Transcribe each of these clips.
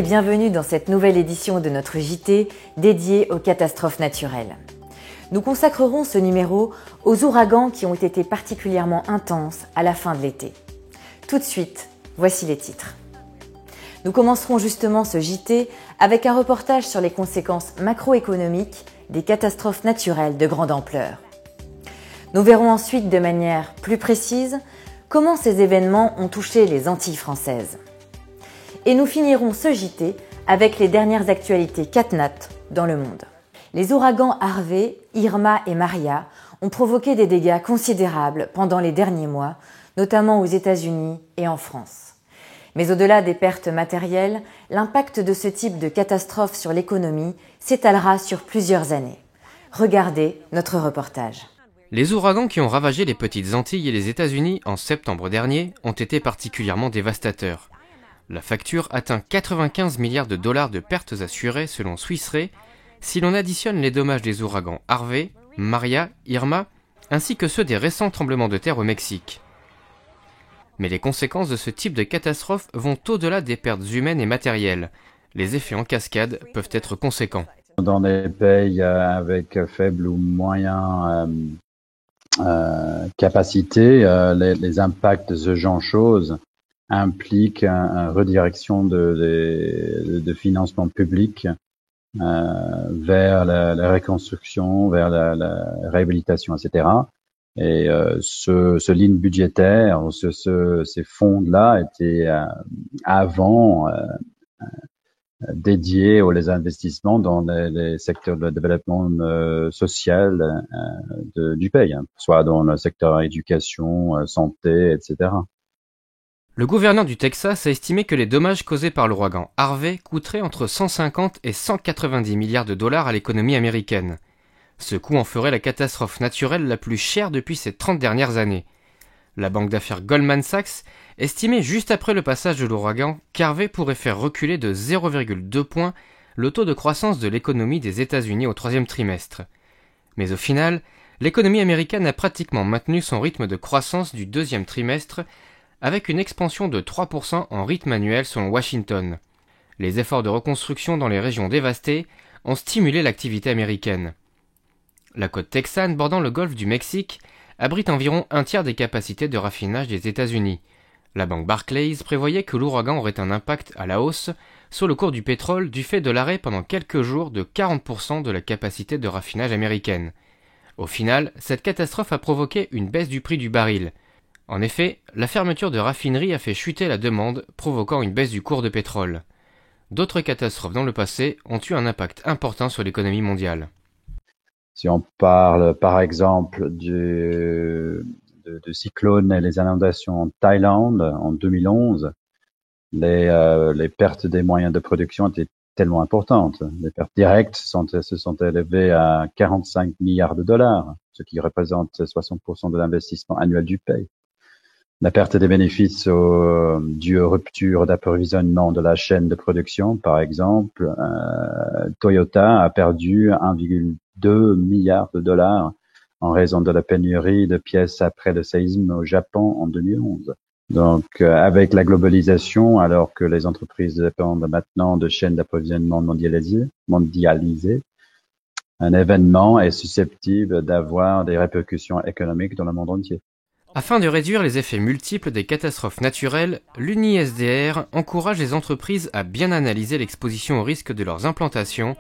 et bienvenue dans cette nouvelle édition de notre JT dédiée aux catastrophes naturelles. Nous consacrerons ce numéro aux ouragans qui ont été particulièrement intenses à la fin de l'été. Tout de suite, voici les titres. Nous commencerons justement ce JT avec un reportage sur les conséquences macroéconomiques des catastrophes naturelles de grande ampleur. Nous verrons ensuite de manière plus précise comment ces événements ont touché les Antilles françaises. Et nous finirons ce JT avec les dernières actualités CatNat dans le monde. Les ouragans Harvey, Irma et Maria ont provoqué des dégâts considérables pendant les derniers mois, notamment aux États-Unis et en France. Mais au-delà des pertes matérielles, l'impact de ce type de catastrophe sur l'économie s'étalera sur plusieurs années. Regardez notre reportage. Les ouragans qui ont ravagé les petites Antilles et les États-Unis en septembre dernier ont été particulièrement dévastateurs. La facture atteint 95 milliards de dollars de pertes assurées selon Swiss Re, si l'on additionne les dommages des ouragans Harvey, Maria, Irma, ainsi que ceux des récents tremblements de terre au Mexique. Mais les conséquences de ce type de catastrophe vont au-delà des pertes humaines et matérielles. Les effets en cascade peuvent être conséquents. Dans des pays avec faible ou moyen capacité, les impacts de ce genre de choses impliquent une redirection de financement public vers la reconstruction, vers la réhabilitation, etc. Et ce ligne budgétaire, ces fonds-là étaient avant dédiés aux investissements dans les secteurs de développement social du pays, soit dans le secteur éducation, santé, etc. Le gouverneur du Texas a estimé que les dommages causés par l'ouragan Harvey coûteraient entre 150 et 190 milliards de dollars à l'économie américaine. Ce coût en ferait la catastrophe naturelle la plus chère depuis ces 30 dernières années. La banque d'affaires Goldman Sachs estimait juste après le passage de l'ouragan qu'Harvey pourrait faire reculer de 0,2 points le taux de croissance de l'économie des États-Unis au troisième trimestre. Mais au final, l'économie américaine a pratiquement maintenu son rythme de croissance du deuxième trimestre avec une expansion de 3% en rythme annuel selon Washington. Les efforts de reconstruction dans les régions dévastées ont stimulé l'activité américaine. La côte texane bordant le golfe du Mexique abrite environ un tiers des capacités de raffinage des États-Unis. La banque Barclays prévoyait que l'ouragan aurait un impact à la hausse sur le cours du pétrole du fait de l'arrêt pendant quelques jours de 40% de la capacité de raffinage américaine. Au final, cette catastrophe a provoqué une baisse du prix du baril. En effet, la fermeture de raffineries a fait chuter la demande, provoquant une baisse du cours de pétrole. D'autres catastrophes dans le passé ont eu un impact important sur l'économie mondiale. Si on parle par exemple du cyclone et les inondations en Thaïlande en 2011, les pertes des moyens de production étaient tellement importantes. Les pertes directes se sont élevées à 45 milliards de dollars, ce qui représente 60% de l'investissement annuel du pays. La perte des bénéfices due aux ruptures d'approvisionnement de la chaîne de production, par exemple, Toyota a perdu 1,2 milliard de dollars en raison de la pénurie de pièces après le séisme au Japon en 2011. Donc, avec la globalisation, alors que les entreprises dépendent maintenant de chaînes d'approvisionnement mondialisées, un événement est susceptible d'avoir des répercussions économiques dans le monde entier. Afin de réduire les effets multiples des catastrophes naturelles, l'UNISDR encourage les entreprises à bien analyser l'exposition au risque de leurs implantations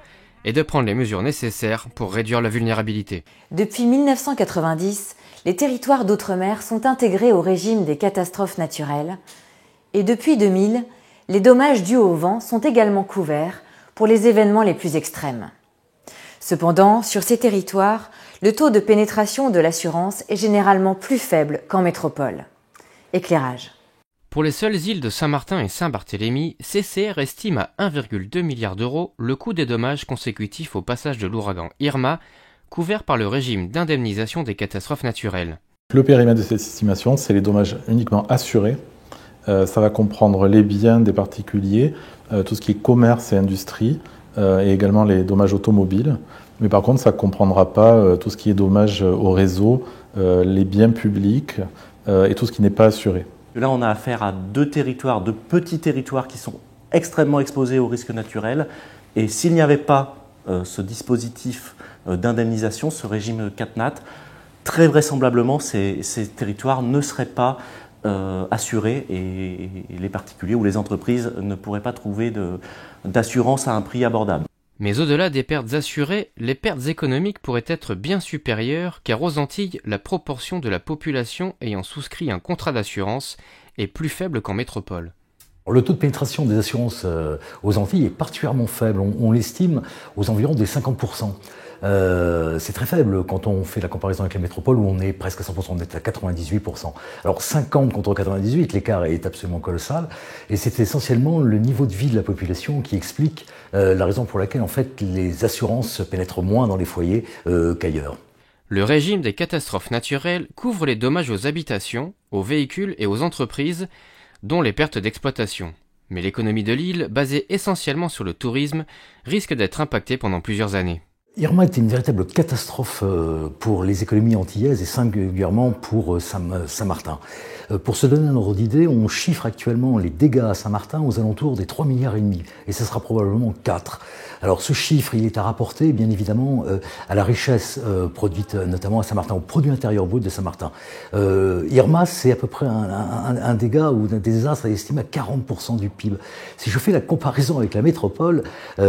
et de prendre les mesures nécessaires pour réduire la vulnérabilité. Depuis 1990, les territoires d'outre-mer sont intégrés au régime des catastrophes naturelles et depuis 2000, les dommages dus au vent sont également couverts pour les événements les plus extrêmes. Cependant, sur ces territoires, le taux de pénétration de l'assurance est généralement plus faible qu'en métropole. Éclairage. Pour les seules îles de Saint-Martin et Saint-Barthélemy, CCR estime à 1,2 milliard d'euros le coût des dommages consécutifs au passage de l'ouragan Irma, couvert par le régime d'indemnisation des catastrophes naturelles. Le périmètre de cette estimation, c'est les dommages uniquement assurés. Ça va comprendre les biens des particuliers, tout ce qui est commerce et industrie, et également les dommages automobiles. Mais par contre, ça ne comprendra pas tout ce qui est dommages au réseau, les biens publics et tout ce qui n'est pas assuré. Là, on a affaire à deux territoires, deux petits territoires qui sont extrêmement exposés aux risques naturels. Et s'il n'y avait pas ce dispositif d'indemnisation, ce régime CatNat, très vraisemblablement, ces territoires ne seraient pas assurés et les particuliers ou les entreprises ne pourraient pas trouver d'assurance à un prix abordable. Mais au-delà des pertes assurées, les pertes économiques pourraient être bien supérieures car aux Antilles, la proportion de la population ayant souscrit un contrat d'assurance est plus faible qu'en métropole. Le taux de pénétration des assurances aux Antilles est particulièrement faible, on l'estime aux environs des 50%. C'est très faible quand on fait la comparaison avec la métropole où on est presque à 100%, on est à 98%. Alors 50 contre 98, l'écart est absolument colossal et c'est essentiellement le niveau de vie de la population qui explique la raison pour laquelle en fait les assurances pénètrent moins dans les foyers qu'ailleurs. Le régime des catastrophes naturelles couvre les dommages aux habitations, aux véhicules et aux entreprises, dont les pertes d'exploitation. Mais l'économie de l'île, basée essentiellement sur le tourisme, risque d'être impactée pendant plusieurs années. Irma était une véritable catastrophe pour les économies antillaises et singulièrement pour Saint-Martin. Pour se donner un ordre d'idée, on chiffre actuellement les dégâts à Saint-Martin aux alentours des 3,5 milliards et ce sera probablement 4. Alors ce chiffre, il est à rapporter bien évidemment à la richesse produite notamment à Saint-Martin, au produit intérieur brut de Saint-Martin. Irma, c'est à peu près un dégât ou un désastre estimé à 40% du PIB. Si je fais la comparaison avec la métropole,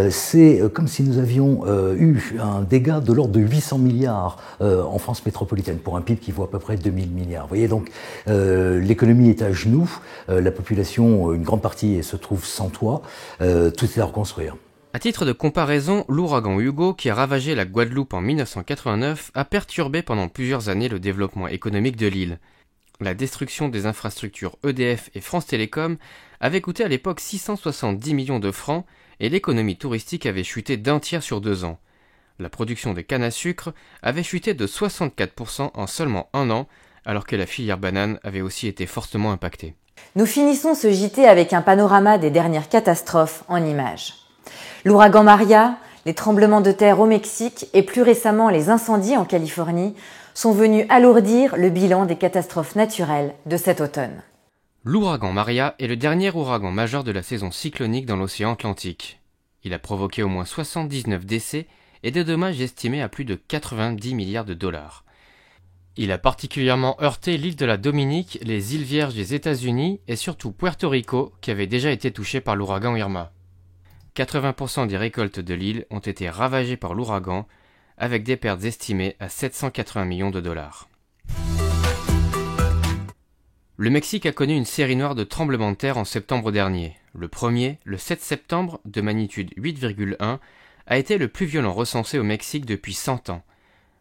c'est comme si nous avions eu un dégât de l'ordre de 800 milliards en France métropolitaine, pour un PIB qui vaut à peu près 2000 milliards. Vous voyez, donc l'économie est à genoux, la population, une grande partie se trouve sans toit, tout est à reconstruire. À titre de comparaison, l'ouragan Hugo, qui a ravagé la Guadeloupe en 1989, a perturbé pendant plusieurs années le développement économique de l'île. La destruction des infrastructures EDF et France Télécom avait coûté à l'époque 670 millions de francs et l'économie touristique avait chuté d'1 tiers sur 2 ans. La production de canne à sucre avait chuté de 64% en seulement 1 an, alors que la filière banane avait aussi été fortement impactée. Nous finissons ce JT avec un panorama des dernières catastrophes en images. L'ouragan Maria, les tremblements de terre au Mexique et plus récemment les incendies en Californie sont venus alourdir le bilan des catastrophes naturelles de cet automne. L'ouragan Maria est le dernier ouragan majeur de la saison cyclonique dans l'océan Atlantique. Il a provoqué au moins 79 décès et des dommages estimés à plus de 90 milliards de dollars. Il a particulièrement heurté l'île de la Dominique, les îles Vierges des États-Unis et surtout Puerto Rico qui avait déjà été touché par l'ouragan Irma. 80% des récoltes de l'île ont été ravagées par l'ouragan, avec des pertes estimées à 780 millions de dollars. Le Mexique a connu une série noire de tremblements de terre en septembre dernier. Le premier, le 7 septembre, de magnitude 8,1, a été le plus violent recensé au Mexique depuis 100 ans.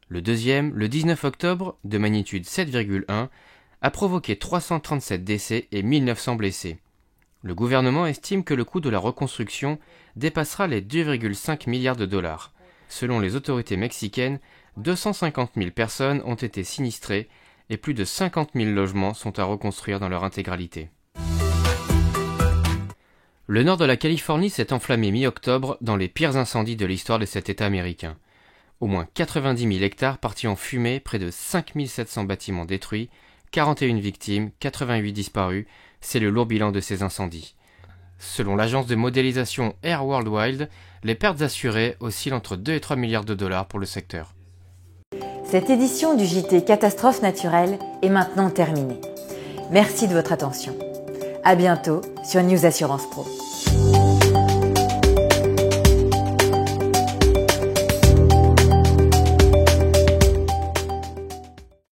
Le deuxième, le 19 octobre, de magnitude 7,1, a provoqué 337 décès et 1900 blessés. Le gouvernement estime que le coût de la reconstruction dépassera les 2,5 milliards de dollars. Selon les autorités mexicaines, 250 000 personnes ont été sinistrées et plus de 50 000 logements sont à reconstruire dans leur intégralité. Le nord de la Californie s'est enflammé mi-octobre dans les pires incendies de l'histoire de cet État américain. Au moins 90 000 hectares partis en fumée, près de 5 700 bâtiments détruits, 41 victimes, 88 disparus, c'est le lourd bilan de ces incendies. Selon l'agence de modélisation Air Worldwide, les pertes assurées oscillent entre 2 et 3 milliards de dollars pour le secteur. Cette édition du JT Catastrophes naturelles est maintenant terminée. Merci de votre attention. À bientôt sur News Assurance Pro.